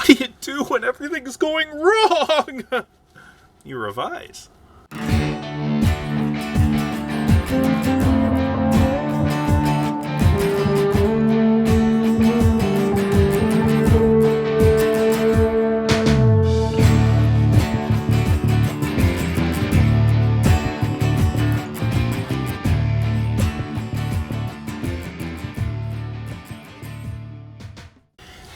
What do you do when everything's going wrong? You revise.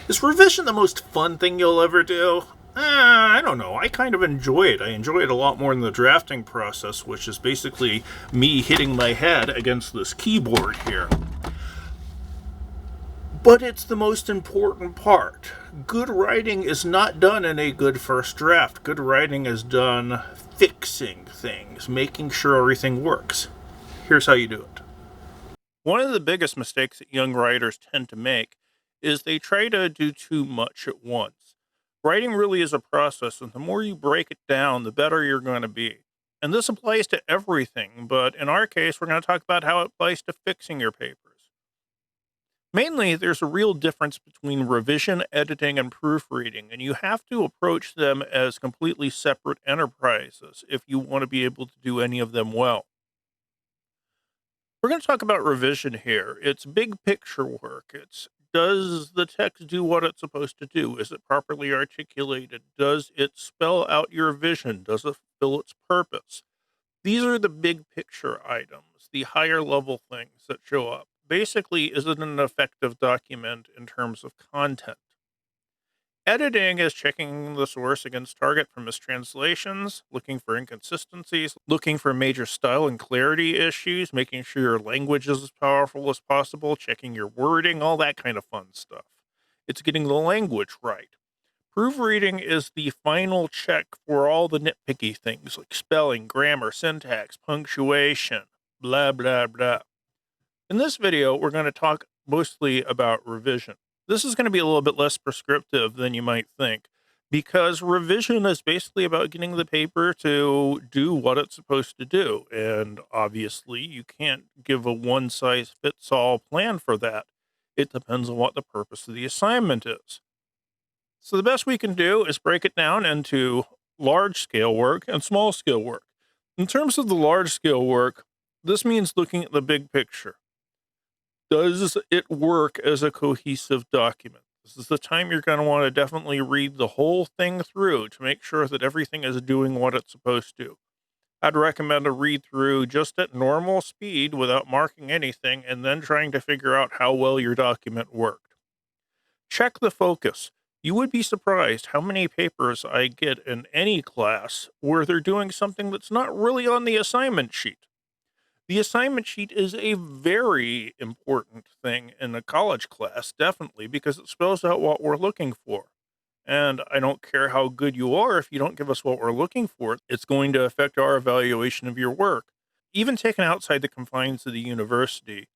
Is revision the most fun thing you'll ever do? I don't know. I kind of enjoy it. I enjoy it a lot more than the drafting process, which is basically me hitting my head against this keyboard here. But it's the most important part. Good writing is not done in a good first draft. Good writing is done fixing things, making sure everything works. Here's how you do it. One of the biggest mistakes that young writers tend to make is they try to do too much at once. Writing really is a process, and the more you break it down, the better you're going to be. And this applies to everything, but in our case, we're going to talk about how it applies to fixing your papers. Mainly, there's a real difference between revision, editing, and proofreading, and you have to approach them as completely separate enterprises if you want to be able to do any of them well. We're going to talk about revision here. It's big picture work. It's, does the text do what it's supposed to do? Is it properly articulated? Does it spell out your vision? Does it fulfill its purpose? These are the big picture items, the higher level things that show up. Basically, is it an effective document in terms of content? Editing is checking the source against target for mistranslations, looking for inconsistencies, looking for major style and clarity issues, making sure your language is as powerful as possible, checking your wording, all that kind of fun stuff. It's getting the language right. Proofreading is the final check for all the nitpicky things like spelling, grammar, syntax, punctuation, blah, blah, blah. In this video, we're going to talk mostly about revision. This is going to be a little bit less prescriptive than you might think, because revision is basically about getting the paper to do what it's supposed to do. And obviously, you can't give a one-size-fits-all plan for that. It depends on what the purpose of the assignment is. So the best we can do is break it down into large-scale work and small-scale work. In terms of the large-scale work, this means looking at the big picture. Does it work as a cohesive document? This is the time you're going to want to definitely read the whole thing through to make sure that everything is doing what it's supposed to. I'd recommend a read through just at normal speed without marking anything and then trying to figure out how well your document worked. Check the focus. You would be surprised how many papers I get in any class where they're doing something that's not really on the assignment sheet. The assignment sheet is a very important thing in a college class, definitely, because it spells out what we're looking for. And I don't care how good you are, if you don't give us what we're looking for, it's going to affect our evaluation of your work. Even taken outside the confines of the university,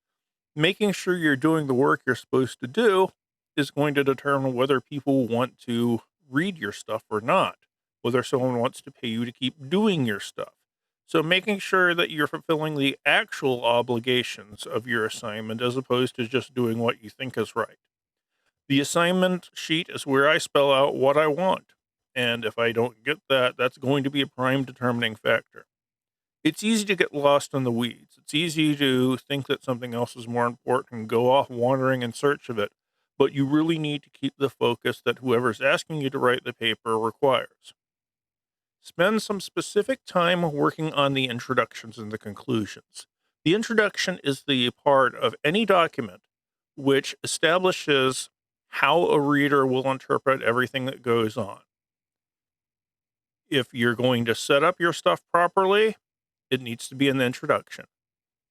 making sure you're doing the work you're supposed to do is going to determine whether people want to read your stuff or not, whether someone wants to pay you to keep doing your stuff. So making sure that you're fulfilling the actual obligations of your assignment as opposed to just doing what you think is right. The assignment sheet is where I spell out what I want. And if I don't get that, that's going to be a prime determining factor. It's easy to get lost in the weeds. It's easy to think that something else is more important and go off wandering in search of it. But you really need to keep the focus that whoever's asking you to write the paper requires. Spend some specific time working on the introductions and the conclusions. The introduction is the part of any document which establishes how a reader will interpret everything that goes on. If you're going to set up your stuff properly, it needs to be in the introduction.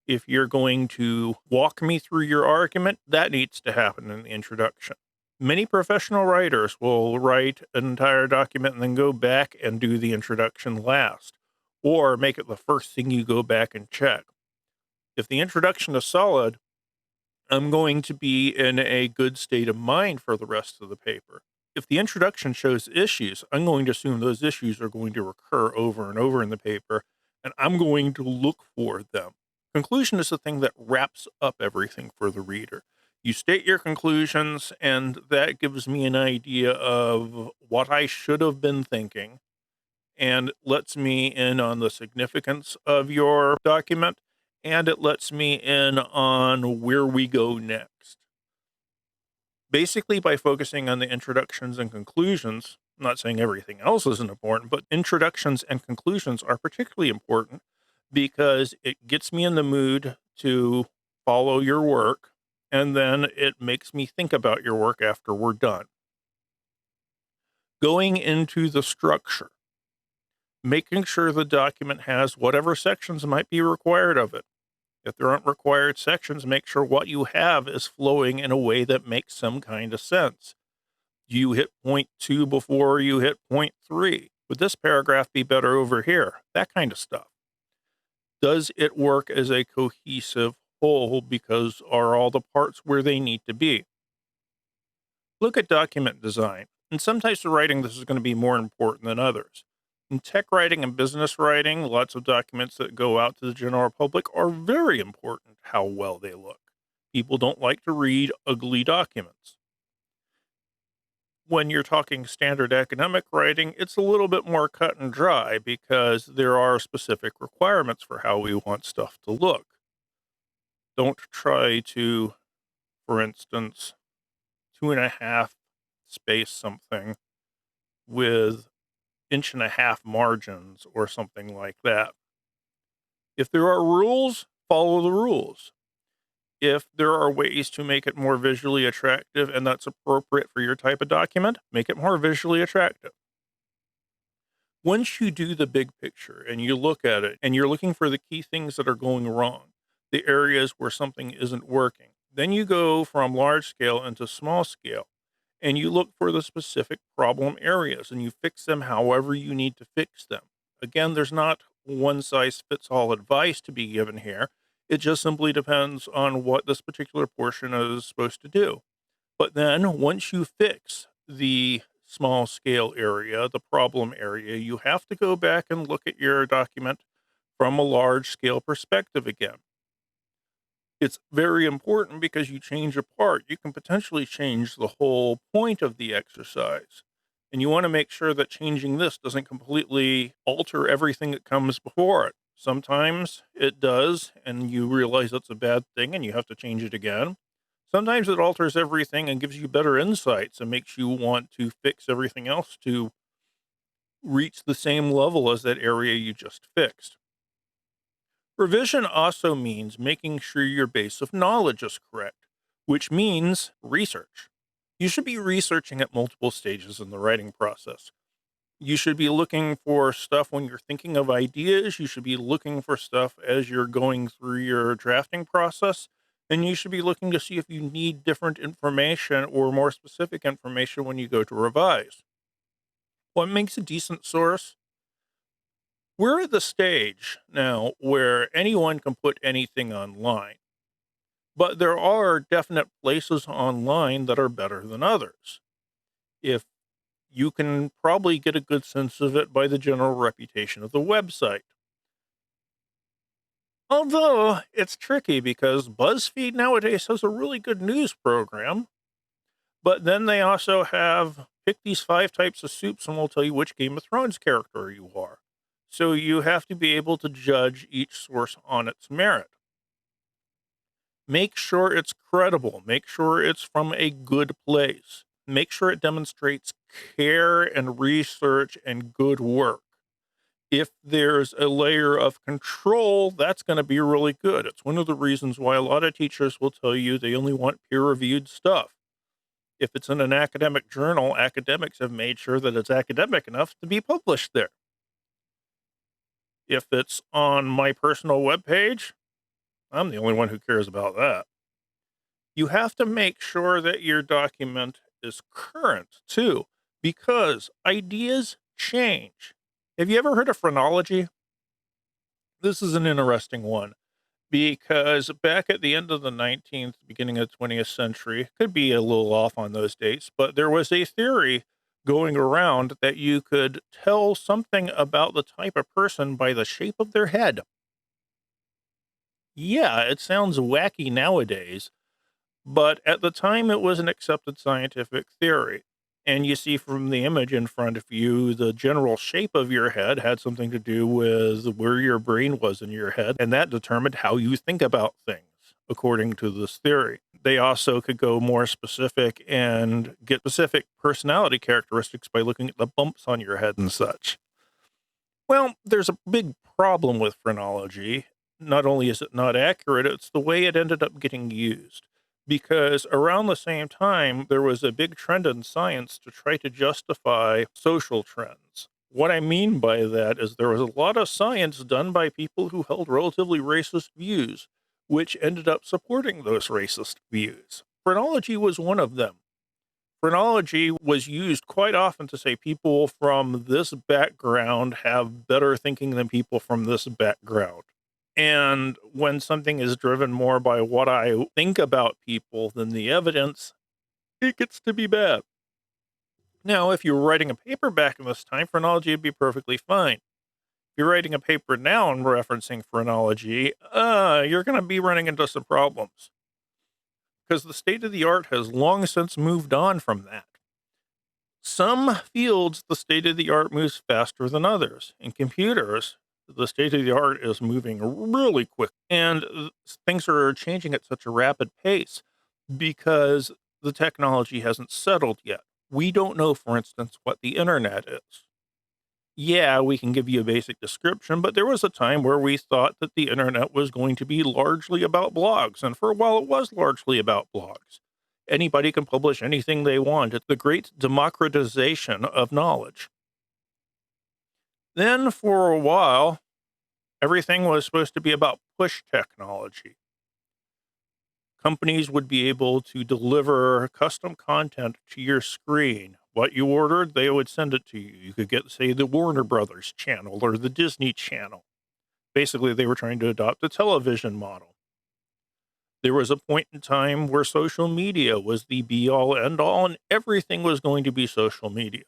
If you're going to walk me through your argument, that needs to happen in the introduction. Many professional writers will write an entire document and then go back and do the introduction last, or make it the first thing you go back and check. If the introduction is solid, I'm going to be in a good state of mind for the rest of the paper. If the introduction shows issues, I'm going to assume those issues are going to recur over and over in the paper, and I'm going to look for them. Conclusion is the thing that wraps up everything for the reader. You state your conclusions, and that gives me an idea of what I should have been thinking and lets me in on the significance of your document, and it lets me in on where we go next. Basically, by focusing on the introductions and conclusions, I'm not saying everything else isn't important, but introductions and conclusions are particularly important because it gets me in the mood to follow your work, and then it makes me think about your work after we're done. Going into the structure, making sure the document has whatever sections might be required of it. If there aren't required sections, make sure what you have is flowing in a way that makes some kind of sense. You hit point 2 before you hit point 3. Would this paragraph be better over here? That kind of stuff. Does it work as a cohesive whole, because are all the parts where they need to be? Look at document design. In some types of writing, this is going to be more important than others. In tech writing and business writing, lots of documents that go out to the general public are very important how well they look. People don't like to read ugly documents. When you're talking standard academic writing, it's a little bit more cut and dry because there are specific requirements for how we want stuff to look. Don't try to, for instance, 2.5 space something with 1.5 margins or something like that. If there are rules, follow the rules. If there are ways to make it more visually attractive and that's appropriate for your type of document, make it more visually attractive. Once you do the big picture and you look at it and you're looking for the key things that are going wrong, the areas where something isn't working, then you go from large scale into small scale and you look for the specific problem areas and you fix them however you need to fix them. Again, there's not one size fits all advice to be given here. It just simply depends on what this particular portion is supposed to do. But then once you fix the small scale area, the problem area, you have to go back and look at your document from a large scale perspective again. It's very important because you change a part, you can potentially change the whole point of the exercise. And you want to make sure that changing this doesn't completely alter everything that comes before it. Sometimes it does, and you realize that's a bad thing and you have to change it again. Sometimes it alters everything and gives you better insights and makes you want to fix everything else to reach the same level as that area you just fixed. Revision also means making sure your base of knowledge is correct, which means research. You should be researching at multiple stages in the writing process. You should be looking for stuff when you're thinking of ideas. You should be looking for stuff as you're going through your drafting process. And you should be looking to see if you need different information or more specific information when you go to revise. What makes a decent source? We're at the stage now where anyone can put anything online, but there are definite places online that are better than others. If you can probably get a good sense of it by the general reputation of the website. Although it's tricky because BuzzFeed nowadays has a really good news program, but then they also have pick these 5 types of soups and we'll tell you which Game of Thrones character you are. So you have to be able to judge each source on its merit. Make sure it's credible. Make sure it's from a good place. Make sure it demonstrates care and research and good work. If there's a layer of control, that's going to be really good. It's one of the reasons why a lot of teachers will tell you they only want peer-reviewed stuff. If it's in an academic journal, academics have made sure that it's academic enough to be published there. If it's on my personal webpage, I'm the only one who cares about that. You have to make sure that your document is current too, because ideas change. Have you ever heard of phrenology? This is an interesting one because back at the end of the 19th, beginning of the 20th century, could be a little off on those dates, but there was a theory going around that you could tell something about the type of person by the shape of their head. Yeah, it sounds wacky nowadays, But at the time, it was an accepted scientific theory. And you see from the image in front of you, the general shape of your head had something to do with where your brain was in your head, and that determined how you think about things, according to this theory. They also could go more specific and get specific personality characteristics by looking at the bumps on your head and such. Well, there's a big problem with phrenology. Not only is it not accurate, it's the way it ended up getting used. Because around the same time, there was a big trend in science to try to justify social trends. What I mean by that is there was a lot of science done by people who held relatively racist views, which ended up supporting those racist views. Phrenology was one of them. Phrenology was used quite often to say people from this background have better thinking than people from this background. And when something is driven more by what I think about people than the evidence, it gets to be bad. Now, if you were writing a paper back in this time, phrenology would be perfectly fine. If you're writing a paper now and referencing phrenology, you're going to be running into some problems. Because the state of the art has long since moved on from that. Some fields, the state of the art moves faster than others. In computers, the state of the art is moving really quick, and things are changing at such a rapid pace because the technology hasn't settled yet. We don't know, for instance, what the internet is. Yeah, we can give you a basic description, but there was a time where we thought that the internet was going to be largely about blogs, and for a while it was largely about blogs. Anybody can publish anything they want. It's the great democratization of knowledge. Then, for a while, everything was supposed to be about push technology. Companies would be able to deliver custom content to your screen. What you ordered, they would send it to you. You could get, say, the Warner Brothers channel or the Disney channel. Basically, they were trying to adopt a television model. There was a point in time where social media was the be-all, end-all, and everything was going to be social media.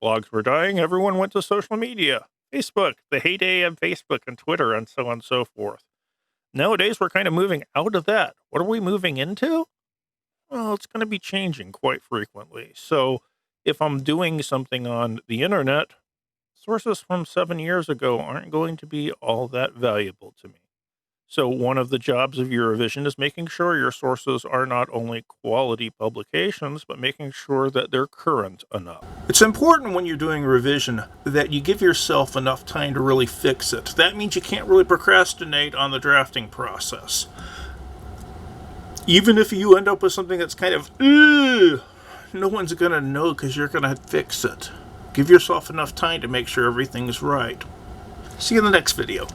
Blogs were dying, everyone went to social media. Facebook, the heyday of Facebook and Twitter, and so on and so forth. Nowadays, we're kind of moving out of that. What are we moving into? Well, it's going to be changing quite frequently. So if I'm doing something on the internet, sources from 7 years ago aren't going to be all that valuable to me. So one of the jobs of your revision is making sure your sources are not only quality publications, but making sure that they're current enough. It's important when you're doing revision that you give yourself enough time to really fix it. That means you can't really procrastinate on the drafting process. Even if you end up with something that's kind of, no one's going to know because you're going to fix it. Give yourself enough time to make sure everything's right. See you in the next video.